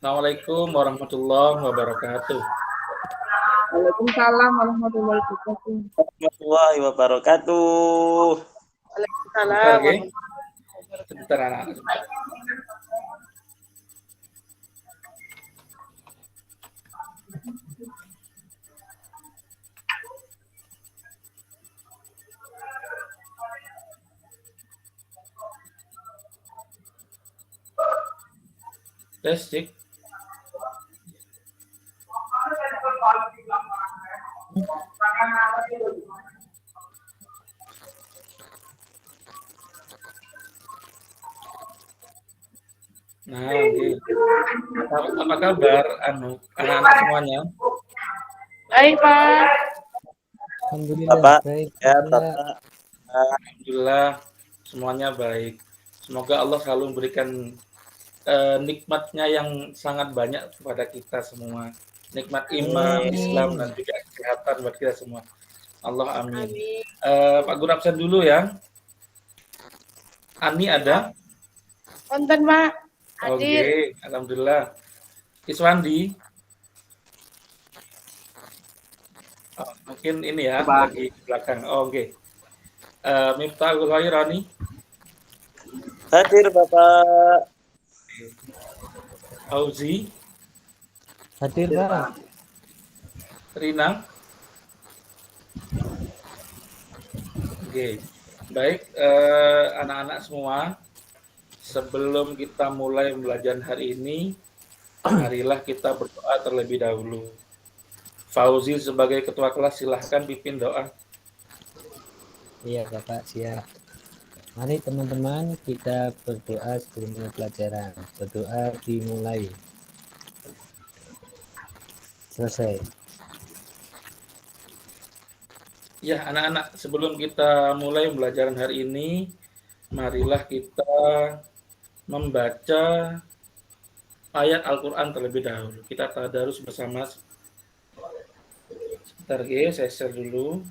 Assalamualaikum warahmatullahi wabarakatuh. Waalaikumsalam warahmatullahi wabarakatuh. Warahmatullahi wabarakatuh. Sebentar, Waalaikumsalam. Ge. Sebentar, anak-anak. Sebentar. Tes, cek. Nah, Ge. Apa kabar, anak-anak semuanya? Baik, Pak. Alhamdulillah Bapak, baik. ya, Alhamdulillah. Bapak. Alhamdulillah, semuanya baik. Semoga Allah selalu memberikan nikmatnya yang sangat banyak kepada kita semua. Nikmat iman, Islam, dan juga kesehatan buat kita semua. Allah amin. Amin. Pak Guru absen dulu ya. Ani ada? Konten, Pak. Oke, Hadir. alhamdulillah. Iswandi? Oh, mungkin ini ya, lagi di belakang. Oh, oke. Miftahul Khairani? Hadir, Bapak. Auzi? Hadir Pak. Rina? Oke, baik anak-anak semua. Sebelum kita mulai belajar hari ini, marilah kita berdoa terlebih dahulu. Fauzi sebagai ketua kelas silahkan pimpin doa. Iya Bapak siap. Mari teman-teman kita berdoa sebelum mulai pelajaran. Berdoa dimulai. Selesai. Ya anak-anak, sebelum kita mulai pembelajaran hari ini, marilah kita membaca ayat Al-Quran terlebih dahulu. Kita tadarus bersama. Sebentar, saya share dulu.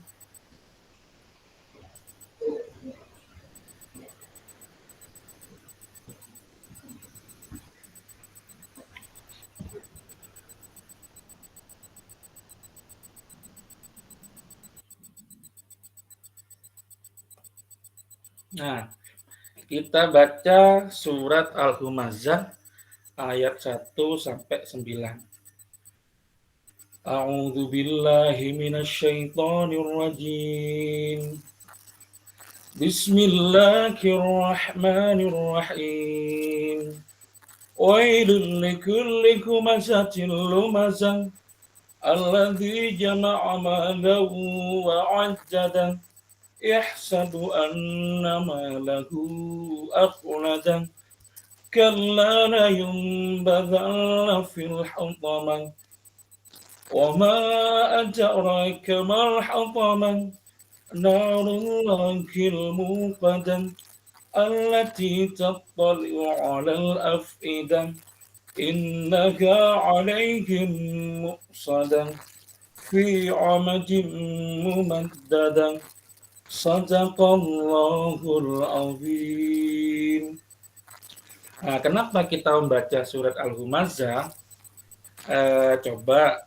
Nah, kita baca surat Al-Humazah ayat 1 sampai 9. A'udzu billahi minasyaitonir rajim. Bismillahirrahmanirrahim. Wailul likulli humazatil lumazah alladzi jama'a malahu wa 'addadah yahsabu anna malahu akhladah kalla la yunbadhanna fil hutamah wa ma adraka mal hutamah narullahil muqadah allati tattali'u 'alal af'idah innaha 'alaihim muqsadah fi 'amadin mumaddadah Sadaqallahul azim. Nah, kenapa kita membaca surat Al-Humazah? Coba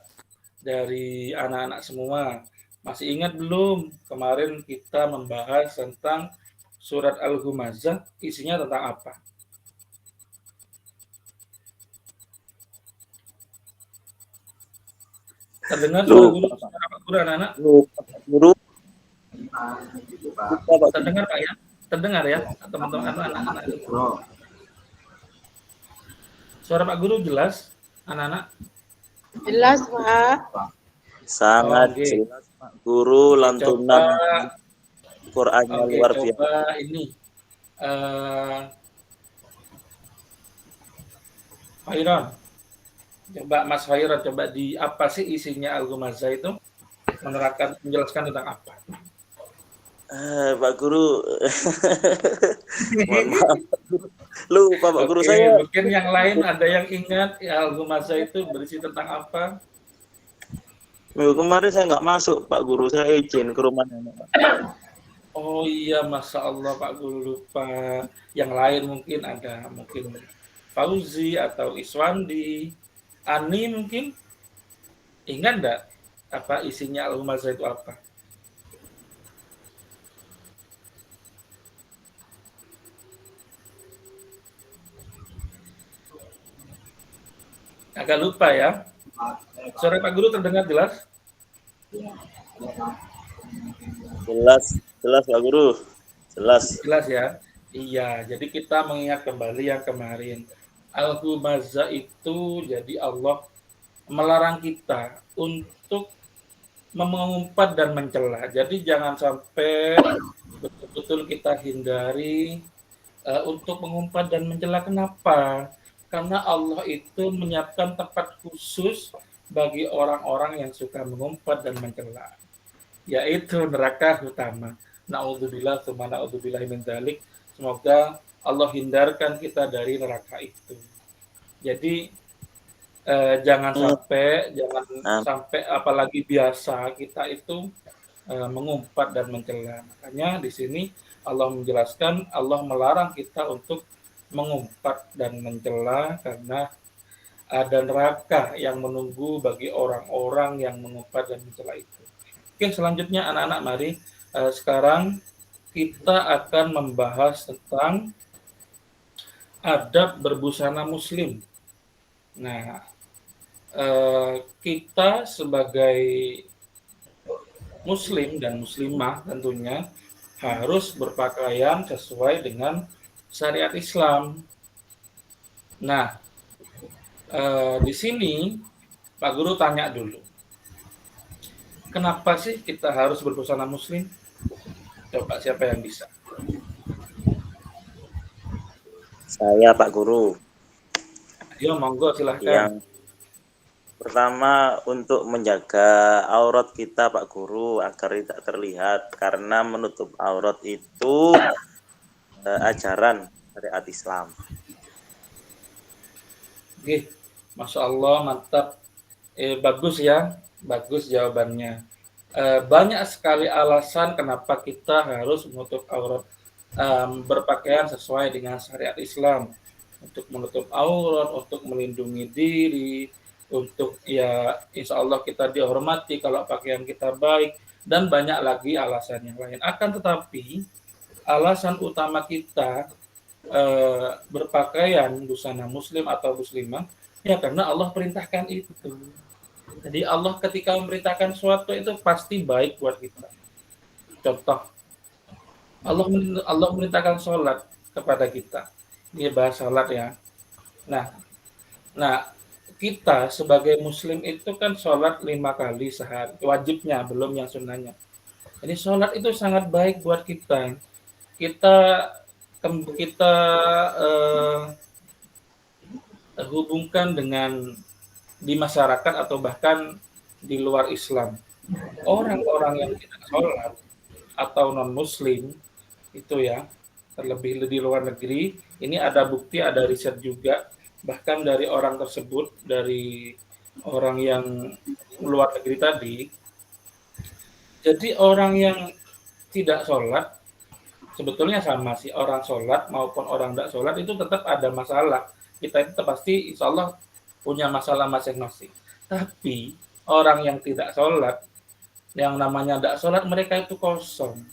dari anak-anak semua, masih ingat belum kemarin kita membahas tentang surat Al-Humazah, isinya tentang apa? Terdengar suara guru, anak-anak? Guru. Terdengar Pak ya? Terdengar ya teman-teman anak-anak? Suara Pak Guru jelas, anak-anak? Jelas, Pak. Sangat jelas, Pak Guru. Lantunan Qurannya luar biasa. Coba ini Khairon. Coba Mas Khairon, coba di apa sih isinya Al-Humazah itu? Menjelaskan tentang apa? Pak Guru, mohon maaf. Lupa Pak Guru saya. Mungkin yang lain ada yang ingat Al-Humazah itu berisi tentang apa? Minggu kemarin saya nggak masuk Pak Guru, saya izin ke rumahnya. Oh iya, Masya Allah Pak Guru lupa. Yang lain mungkin ada, mungkin Fauzi atau Iswandi, Ani mungkin ingat enggak apa isinya al-humazah itu apa? Agak lupa ya. Suara Pak Guru terdengar jelas? Jelas Pak Guru. Jelas. Jelas ya. Iya, jadi kita mengingat kembali yang kemarin. Al-humazah itu jadi Allah melarang kita untuk mengumpat dan mencela. Jadi jangan sampai betul-betul kita hindari untuk mengumpat dan mencela. Kenapa? Karena Allah itu menyiapkan tempat khusus bagi orang-orang yang suka mengumpat dan mencela, yaitu neraka utama. Na'udzubillah, tsumma na'udzubillah min dzalik. Semoga Allah hindarkan kita dari neraka itu. Jadi jangan sampai apalagi biasa kita itu mengumpat dan mencela. Makanya di sini Allah menjelaskan, Allah melarang kita untuk mengumpat dan mencela karena ada neraka yang menunggu bagi orang-orang yang mengumpat dan mencela itu. Oke, selanjutnya anak-anak mari sekarang kita akan membahas tentang adab berbusana muslim. Nah, kita sebagai muslim dan muslimah tentunya harus berpakaian sesuai dengan syariat Islam. Nah, di sini Pak Guru tanya dulu, kenapa sih kita harus berbusana muslim? Coba siapa yang bisa? Saya Pak Guru. Ayo, monggo silahkan. Yang pertama untuk menjaga aurat kita Pak Guru agar tidak terlihat, karena menutup aurat itu ajaran syariat Islam. Oke, Masya Allah, mantap. Bagus ya, bagus jawabannya. Banyak sekali alasan kenapa kita harus menutup aurat, berpakaian sesuai dengan syariat Islam, untuk menutup aurat, untuk melindungi diri, untuk ya insya Allah kita dihormati kalau pakaian kita baik, dan banyak lagi alasan yang lain. Akan tetapi alasan utama kita berpakaian busana muslim atau muslimah ya karena Allah perintahkan itu. Jadi Allah ketika memerintahkan sesuatu itu pasti baik buat kita. Contoh, Allah memerintahkan sholat kepada kita. Ini bahas sholat ya. Nah, kita sebagai muslim itu kan sholat 5 kali sehari, wajibnya, belum yang sunnahnya. Jadi sholat itu sangat baik buat kita. Kita hubungkan dengan di masyarakat atau bahkan di luar Islam. Orang-orang yang tidak sholat atau non-muslim itu ya, terlebih di luar negeri, ini ada bukti, ada riset juga, bahkan dari orang tersebut, dari orang yang luar negeri tadi. Jadi orang yang tidak sholat, sebetulnya sama sih, orang sholat maupun orang tidak sholat itu tetap ada masalah. Kita itu pasti insya Allah punya masalah masing-masing. Tapi orang yang tidak sholat, yang namanya tidak sholat, mereka itu kosong.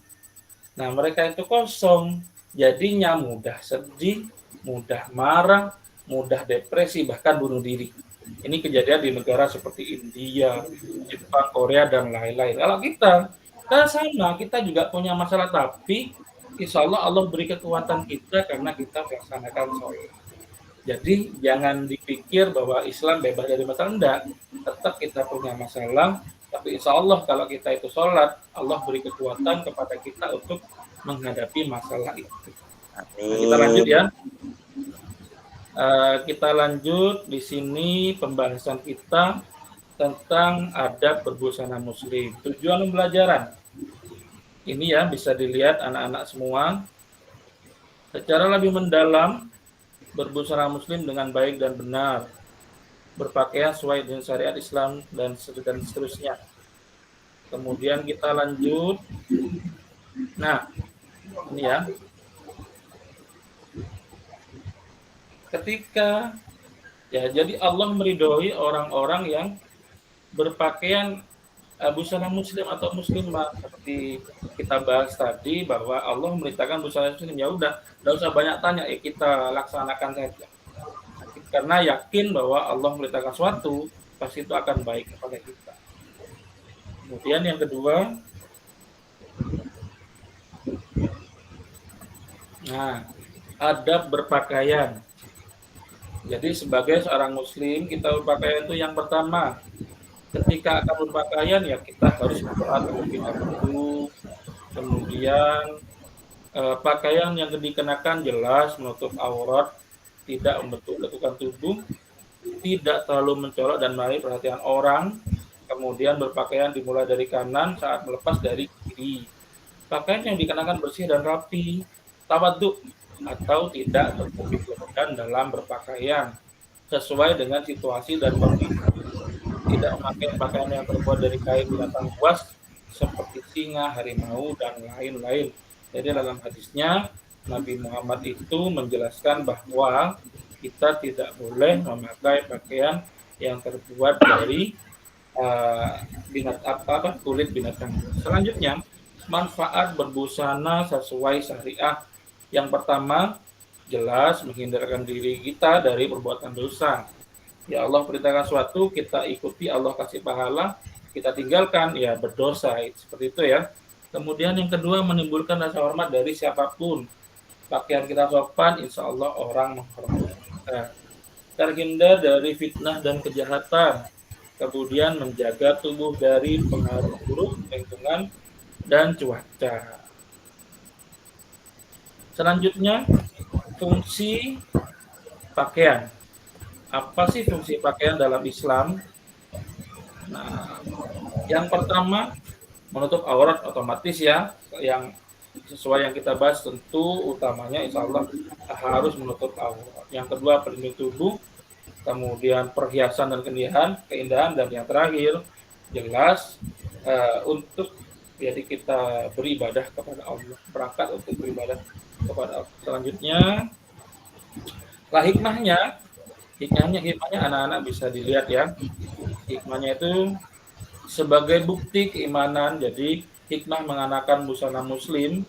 Nah, mereka itu kosong, jadinya mudah sedih, mudah marah, mudah depresi, bahkan bunuh diri. Ini kejadian di negara seperti India, Jepang, Korea, dan lain-lain. Kalau kita sama, kita juga punya masalah, tapi insya Allah Allah beri kekuatan kita karena kita melaksanakan sholat. Jadi jangan dipikir bahwa Islam bebas dari masalah, enggak. Tetap kita punya masalah, tapi insya Allah kalau kita itu sholat, Allah beri kekuatan kepada kita untuk menghadapi masalah itu. Nah, kita lanjut ya. Kita lanjut di sini pembahasan kita tentang adab berbusana muslim. Tujuan pembelajaran ini ya bisa dilihat anak-anak semua secara lebih mendalam. Berbusana muslim dengan baik dan benar, berpakaian sesuai dengan syariat Islam, dan seterusnya. Kemudian kita lanjut. Nah, ini ya. ketika jadi Allah meridhoi orang-orang yang berpakaian busana muslim atau muslimah, seperti kita bahas tadi bahwa Allah memerintahkan busana muslim. Ya udah, enggak usah banyak tanya, ya kita laksanakan saja. Karena yakin bahwa Allah memerintahkan suatu, pasti itu akan baik kepada kita. Kemudian yang kedua, adab berpakaian. Jadi sebagai seorang muslim, kita berpakaian itu yang pertama, ketika akan berpakaian ya kita harus berdoa terlebih dahulu. Kemudian pakaian yang dikenakan jelas menutup aurat, tidak membentuk lekukan tubuh, tidak terlalu mencolok dan menarik perhatian orang. Kemudian berpakaian dimulai dari kanan saat melepas dari kiri. Pakaian yang dikenakan bersih dan rapi, tawadhu atau tidak berlebihan dalam berpakaian, sesuai dengan situasi dan kondisi. Tidak memakai pakaian yang terbuat dari kain binatang buas seperti singa, harimau, dan lain-lain. Jadi dalam hadisnya Nabi Muhammad itu menjelaskan bahwa kita tidak boleh memakai pakaian yang terbuat dari kulit binatang. Selanjutnya, manfaat berbusana sesuai syariah. Yang pertama, jelas menghindarkan diri kita dari perbuatan dosa. Ya Allah perintahkan suatu, kita ikuti, Allah kasih pahala, kita tinggalkan, ya berdosa. Seperti itu ya. Kemudian yang kedua, menimbulkan rasa hormat dari siapapun. Pakaian kita sopan, insya Allah orang menghormati kita. Terhindar dari fitnah dan kejahatan. Kemudian menjaga tubuh dari pengaruh buruk lingkungan dan cuaca. Selanjutnya, fungsi pakaian. Apa sih fungsi pakaian dalam Islam? Nah, yang pertama, menutup aurat otomatis ya, yang sesuai yang kita bahas tentu utamanya insya Allah harus menutup aurat. Yang kedua, pelindung tubuh, kemudian perhiasan dan keindahan, dan yang terakhir jelas untuk jadi kita beribadah kepada Allah, berangkat untuk beribadah kepada Allah. Selanjutnya, hikmahnya anak-anak bisa dilihat ya. Hikmahnya itu sebagai bukti keimanan. Jadi hikmah mengenakan busana muslim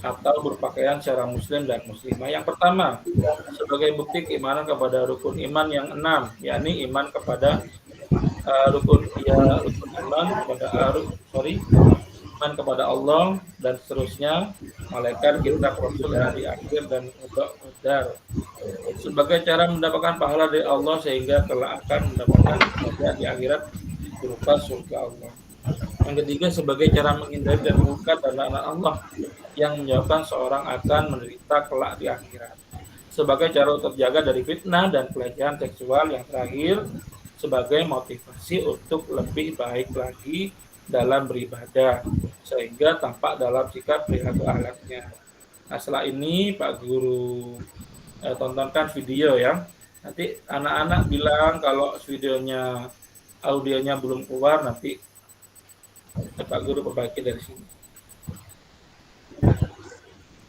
atau berpakaian secara muslim dan muslimah. Yang pertama, sebagai bukti keimanan kepada rukun iman yang 6, yakni iman kepada iman kepada Allah dan seterusnya, malaikat, kitab, rasul, hari akhir, dan qadar. Sebagai cara mendapatkan pahala dari Allah sehingga kelak akan mendapatkan kebahagiaan di akhirat berupa surga Allah. Yang ketiga, sebagai cara menghindari dan murka dan laknat Allah yang menyebabkan seorang akan menderita kelak di akhirat. Sebagai cara terjaga dari fitnah dan pelecehan seksual. Yang terakhir, sebagai motivasi untuk lebih baik lagi dalam beribadah sehingga tampak dalam sikap perilaku akhlaknya. Nah, setelah ini Pak Guru tontonkan video ya. Nanti anak-anak bilang kalau audionya belum keluar, nanti Pak Guru perbaiki dari sini.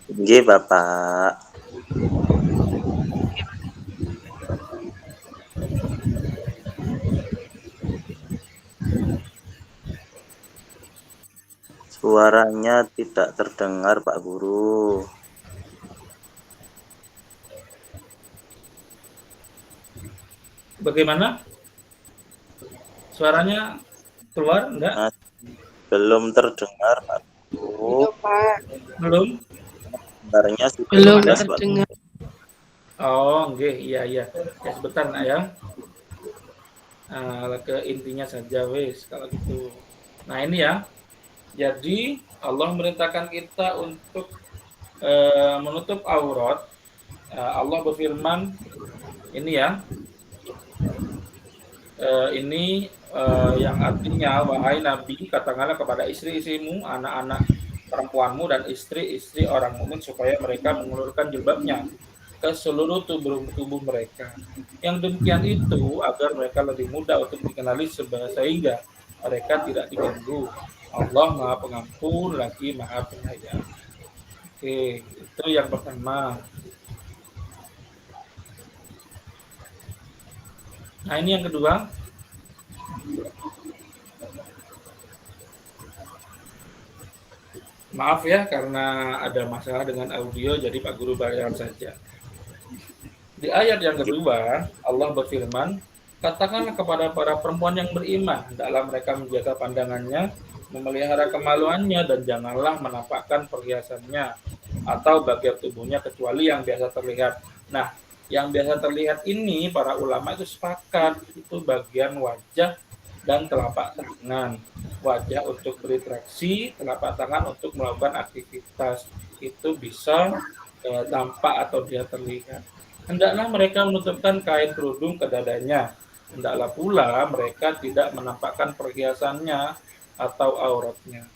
Oke, Bapak. Suaranya tidak terdengar, Pak Guru. Bagaimana? Suaranya keluar enggak? Belum terdengar, Pak Guru. Belum? Sebenarnya Belum terdengar. Oh, nggih, iya. Ya sebentar nak ya. Ke intinya saja wes kalau gitu. Nah, ini ya. Jadi Allah memerintahkan kita untuk menutup aurat. Allah berfirman ini ya. Ini yang artinya, wahai Nabi, katakanlah kepada istri-istrimu, anak-anak perempuanmu, dan istri-istri orang mukmin supaya mereka mengulurkan jilbabnya ke seluruh tubuh mereka. Yang demikian itu agar mereka lebih mudah untuk dikenali sehingga mereka tidak diganggu. Allah Maha Pengampun lagi Maha Penyayang. Oke, itu yang pertama. Nah, ini yang kedua. Maaf ya karena ada masalah dengan audio, jadi Pak Guru bayar saja. Di ayat yang kedua, Allah berfirman, katakanlah kepada para perempuan yang beriman, hendaklah mereka menjaga pandangannya, memelihara kemaluannya, dan janganlah menampakkan perhiasannya atau bagian tubuhnya kecuali yang biasa terlihat. Nah, yang biasa terlihat ini para ulama itu sepakat, itu bagian wajah dan telapak tangan. Wajah untuk berinteraksi, telapak tangan untuk melakukan aktivitas. Itu bisa tampak atau dia terlihat. Hendaklah mereka menutupkan kain kerudung ke dadanya. Hendaklah pula mereka tidak menampakkan perhiasannya atau auratnya.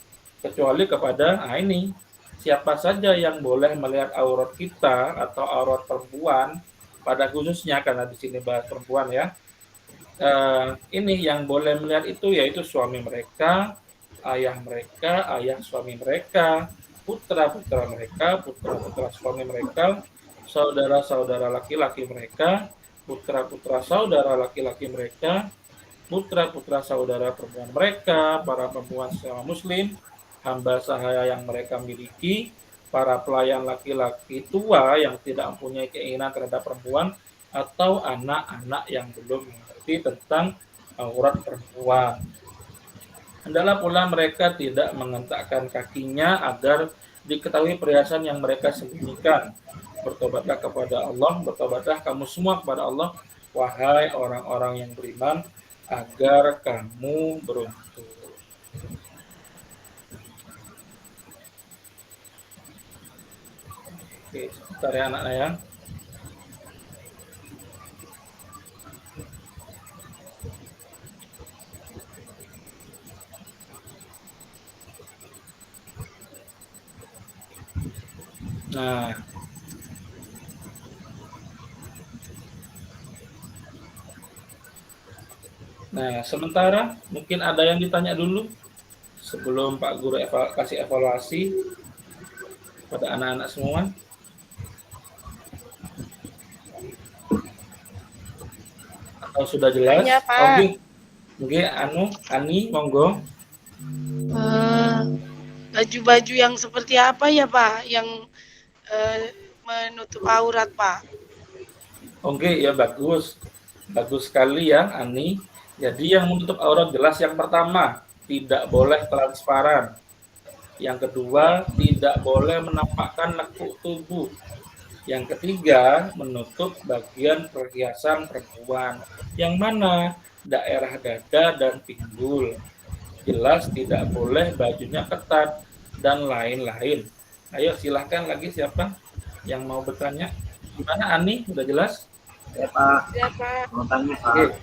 Kecuali kepada, ini, siapa saja yang boleh melihat aurat kita atau aurat perempuan, pada khususnya karena di sini bahas perempuan ya. Ini yang boleh melihat itu yaitu suami mereka, ayah suami mereka, putra-putra mereka, putra-putra suami mereka, saudara-saudara laki-laki mereka, putra-putra saudara laki-laki mereka, putra-putra saudara perempuan mereka, para perempuan sesama muslim, hamba sahaya yang mereka miliki, para pelayan laki-laki tua yang tidak mempunyai keinginan terhadap perempuan, atau anak-anak yang belum mengerti tentang aurat perempuan. Hendaklah pula mereka tidak mengentakkan kakinya agar diketahui perhiasan yang mereka sembunyikan. Bertobatlah kepada Allah, bertobatlah kamu semua kepada Allah, wahai orang-orang yang beriman, agar kamu beruntung. Oke, sebentar ya anak-anak ya. Nah, sementara mungkin ada yang ditanya dulu sebelum Pak Guru kasih evaluasi pada anak-anak semua. Atau sudah jelas? Tanya, Pak. Oke, Ani, monggo. Baju-baju yang seperti apa ya Pak yang menutup aurat Pak? Oke, ya bagus. Bagus sekali ya Ani. Jadi yang menutup aurat jelas yang pertama, tidak boleh transparan. Yang kedua, tidak boleh menampakkan lekuk tubuh. Yang ketiga, menutup bagian perhiasan perempuan. Yang mana? Daerah dada dan pinggul. Jelas tidak boleh bajunya ketat dan lain-lain. Ayo silahkan lagi siapa yang mau bertanya. Gimana Ani? Udah jelas? Ya Pak. Ya Pak. Mau tanya Pak.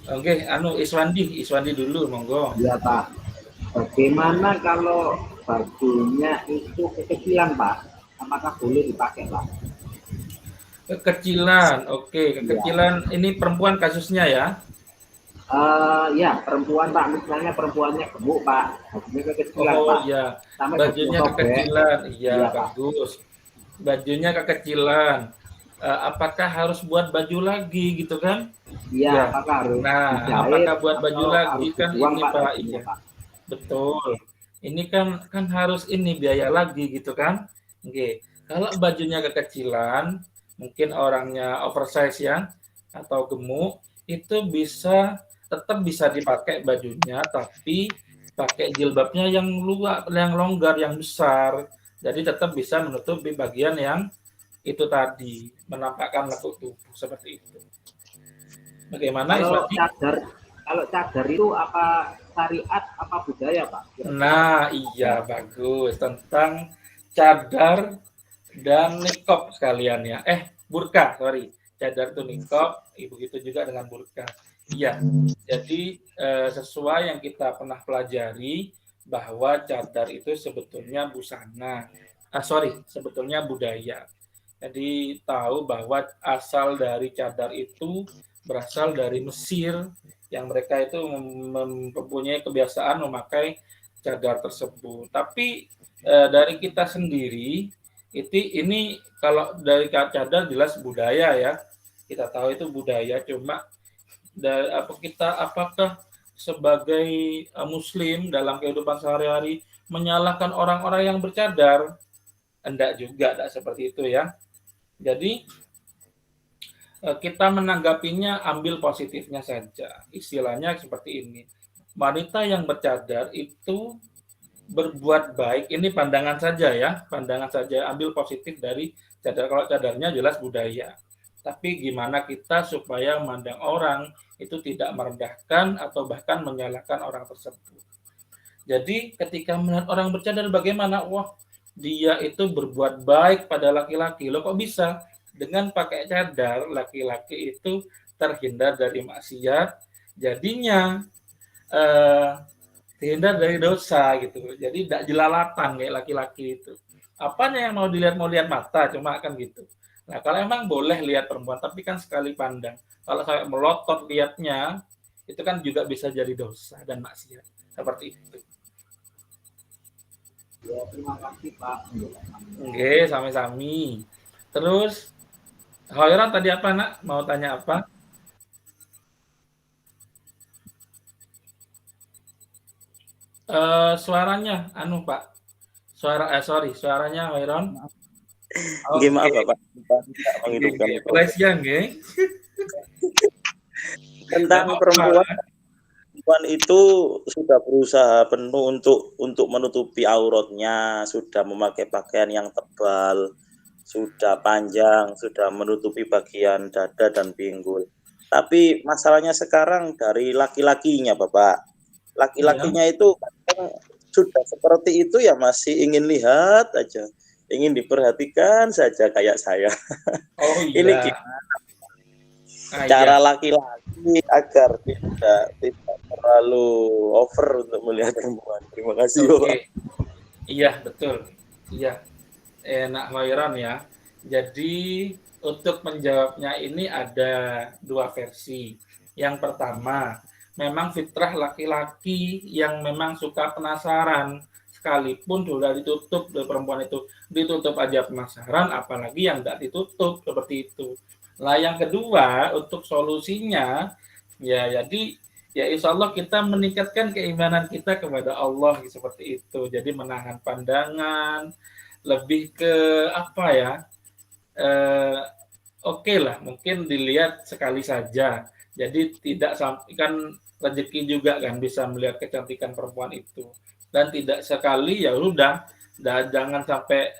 Oke, Iswandi dulu, monggo. Ya Pak. Bagaimana kalau bajunya itu kekecilan Pak? Apakah boleh dipakai Pak? Kekecilan, oke, kekecilan. Ini perempuan kasusnya ya? Ya perempuan Pak, misalnya perempuannya gemuk Pak, bajunya kekecilan Pak. Oh iya, Sampai bajunya kekecilan, iya Iya, bagus. Bajunya kekecilan. Apakah harus buat baju lagi gitu kan? Iya, Ya. apakah harus Nah, dijahit apakah buat baju atau lagi harus kan dibuang, ini Pak, Pak? bajunya, Iya, Pak? betul. Ini kan harus ini biaya lagi gitu kan? Oke, kalau bajunya kekecilan, mungkin orangnya oversize ya atau gemuk, itu tetap bisa dipakai bajunya, tapi pakai jilbabnya yang luas, yang longgar, yang besar. Jadi tetap bisa menutupi bagian yang itu tadi, menampakkan lekuk tubuh seperti itu. Bagaimana Kalau cadar itu apa syariat apa budaya Pak? Nah, iya bagus tentang cadar dan niqab sekalian ya. Burka, sorry. Cadar itu niqab, begitu juga dengan burka. Iya. Jadi sesuai yang kita pernah pelajari bahwa cadar itu sebetulnya busana. Sebetulnya budaya. Jadi tahu bahwa asal dari cadar itu berasal dari Mesir yang mereka itu mempunyai kebiasaan memakai cadar tersebut. Tapi dari kita sendiri ini kalau dari cadar jelas budaya ya. Kita tahu itu budaya, cuma apakah sebagai muslim dalam kehidupan sehari-hari menyalahkan orang-orang yang bercadar? Enggak juga, enggak seperti itu ya. Jadi kita menanggapinya ambil positifnya saja. Istilahnya seperti ini. Wanita yang bercadar itu berbuat baik, ini pandangan saja ya, pandangan saja, ambil positif dari cadar. Kalau cadarnya jelas budaya. Tapi gimana kita supaya memandang orang itu tidak merendahkan atau bahkan menyalahkan orang tersebut. Jadi ketika melihat orang bercadar bagaimana? Wah, dia itu berbuat baik pada laki-laki. Loh kok bisa? Dengan pakai cadar, laki-laki itu terhindar dari maksiat, jadinya terhindar dari dosa gitu. Jadi tidak jelalatan kayak laki-laki itu. Apanya yang mau dilihat? Mau lihat mata, cuma akan gitu. Nah, kalau emang boleh lihat perempuan, tapi kan sekali pandang. Kalau saya melotot lihatnya, itu kan juga bisa jadi dosa dan maksiat. Seperti itu. Ya, terima kasih Pak. Oke, sami-sami. Terus, Hoiron tadi apa nak? Mau tanya apa? Suaranya, Pak. Suaranya Hoiron. Gimana Bapak? Menghidupkan Pelesian, nggih. tentang perempuan itu sudah berusaha penuh untuk menutupi auratnya, sudah memakai pakaian yang tebal, sudah panjang, sudah menutupi bagian dada dan pinggul. Tapi masalahnya sekarang dari laki-lakinya, Bapak. Laki-lakinya itu sudah seperti itu ya, masih ingin lihat aja, ingin diperhatikan saja kayak saya. Oh iya. Ini gimana cara laki-laki agar tidak terlalu over untuk melihat perempuan? Terima kasih. Oke. Iya, betul. Iya. Enak Hoiron ya. Jadi untuk menjawabnya ini ada dua versi. Yang pertama, memang fitrah laki-laki yang memang suka penasaran, sekalipun sudah ditutup dari perempuan itu, ditutup aja penasaran, apalagi yang tidak ditutup seperti itu. Nah, yang kedua untuk solusinya ya jadi ya insya Allah kita meningkatkan keimanan kita kepada Allah seperti itu. Jadi menahan pandangan, lebih ke apa ya? Oke lah, mungkin dilihat sekali saja. Jadi tidak sampai, kan rezeki juga kan bisa melihat kecantikan perempuan itu. Dan tidak sekali ya udah, jangan sampai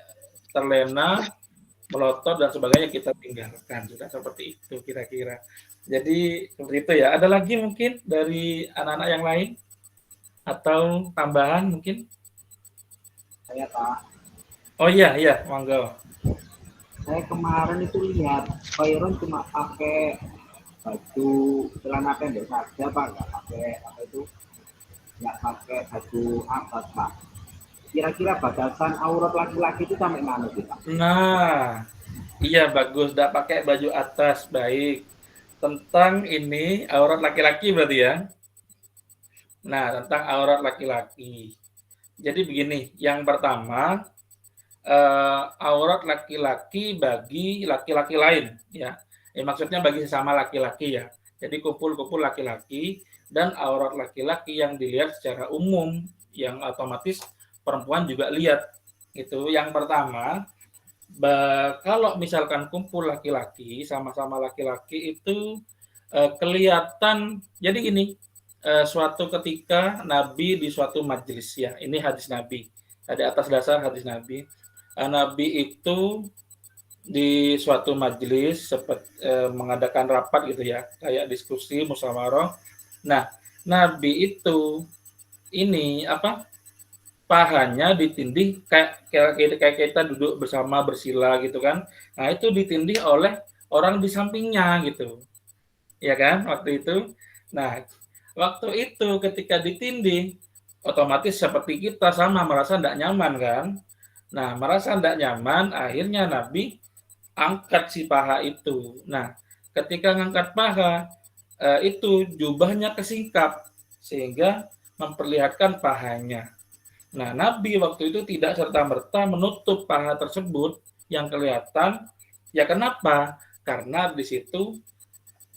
terlena, melotot dan sebagainya kita tinggalkan. Sudah seperti itu kira-kira. Jadi seperti itu ya. Ada lagi mungkin dari anak-anak yang lain atau tambahan mungkin? Saya Pak. Oh iya, monggo. Saya kemarin itu lihat Hoiron cuma pakai baju celana pendek saja Pak, nggak pakai baju atas Pak. Kira-kira batasan aurat laki-laki itu sampai mana sih Pak? Nah, iya bagus, tidak pakai baju atas, baik. Tentang ini aurat laki-laki berarti ya. Nah, tentang aurat laki-laki. Jadi begini, yang pertama aurat laki-laki bagi laki-laki lain ya. Maksudnya bagi sesama laki-laki ya. Jadi kumpul-kumpul laki-laki dan aurat laki-laki yang dilihat secara umum yang otomatis perempuan juga lihat. Itu yang pertama. Kalau misalkan kumpul laki-laki, sama-sama laki-laki itu kelihatan. Jadi gini, suatu ketika Nabi di suatu majelis ya. Ini hadis Nabi. Ada atas dasar hadis Nabi. Nabi itu di suatu majelis seperti mengadakan rapat gitu ya, kayak diskusi musyawarah. Nah, Nabi itu ini pahanya ditindih kayak kita duduk bersama bersila gitu kan. Nah, itu ditindih oleh orang di sampingnya gitu. Ya kan, waktu itu. Nah, waktu itu ketika ditindih otomatis seperti kita sama merasa tidak nyaman kan. Nah, merasa tidak nyaman, akhirnya Nabi angkat si paha itu. Nah, ketika ngangkat paha, itu jubahnya kesingkap, sehingga memperlihatkan pahanya. Nah, Nabi waktu itu tidak serta-merta menutup paha tersebut yang kelihatan. Ya kenapa? Karena di situ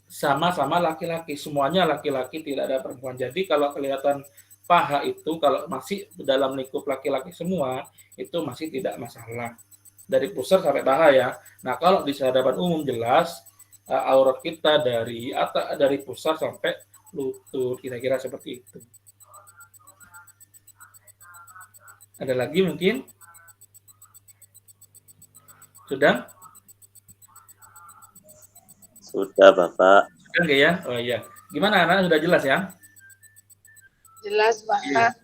sama-sama laki-laki, semuanya laki-laki, tidak ada perempuan. Jadi kalau kelihatan paha itu kalau masih dalam lingkup laki-laki semua itu masih tidak masalah. Dari pusar sampai paha ya. Nah, kalau di hadapan umum jelas aurat kita dari pusar sampai lutut, kira-kira seperti itu. Ada lagi mungkin? Sudah? Sudah, Bapak. Sudah nggak ya? Oh iya. Gimana anak? Sudah jelas ya? Jelas, Pak.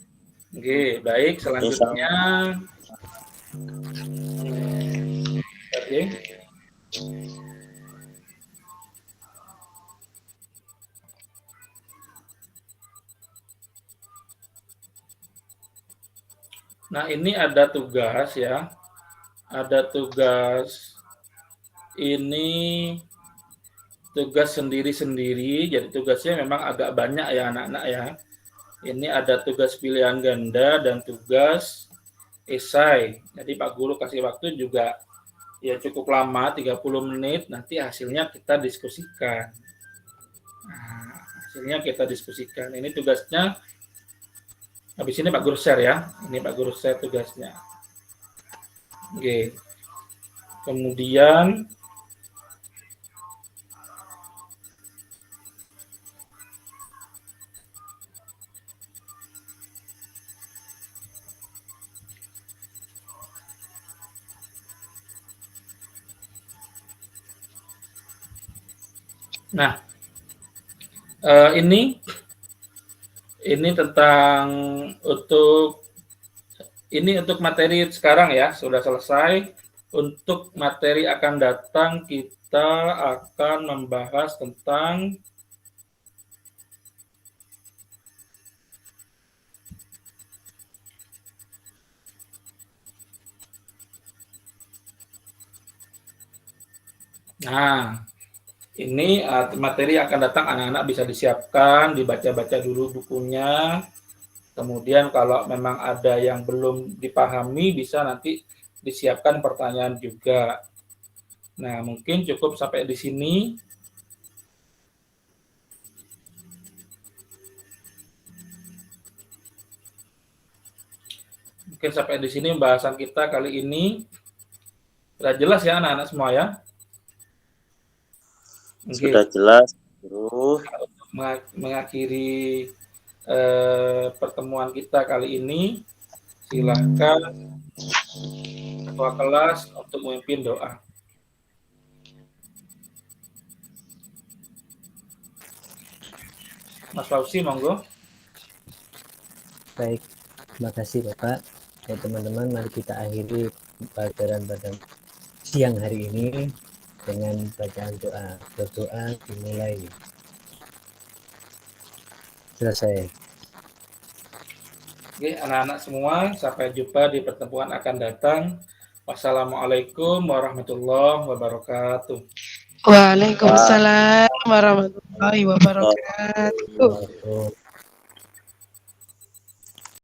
Oke, baik. Selanjutnya. Oke. Nah, ini ada tugas ya. Ada tugas ini tugas sendiri-sendiri. Jadi tugasnya memang agak banyak ya anak-anak ya. Ini ada tugas pilihan ganda dan tugas esai. Jadi Pak Guru kasih waktu juga ya cukup lama, 30 menit. Nanti hasilnya kita diskusikan. Nah, hasilnya kita diskusikan. Ini tugasnya. Habis ini Pak Guru share ya. Ini Pak Guru share tugasnya. Oke. Kemudian nah, ini tentang untuk materi sekarang ya, sudah selesai. Untuk materi akan datang kita akan membahas tentang ini materi akan datang, anak-anak bisa disiapkan, dibaca-baca dulu bukunya. Kemudian kalau memang ada yang belum dipahami, bisa nanti disiapkan pertanyaan juga. Nah, mungkin cukup sampai di sini. Mungkin sampai di sini pembahasan kita kali ini. Sudah jelas ya anak-anak semua ya? Sudah jelas, Guru. Untuk mengakhiri pertemuan kita kali ini, silakan ketua kelas untuk memimpin doa. Mas Fauzi, monggo. Baik, terima kasih Bapak. Ya teman-teman, mari kita akhiri pelajaran pada siang hari ini dengan bacaan doa. Berdoa dimulai. Selesai. Oke, anak-anak semua, sampai jumpa di pertemuan akan datang. Wassalamualaikum warahmatullahi wabarakatuh. Waalaikumsalam warahmatullahi wabarakatuh.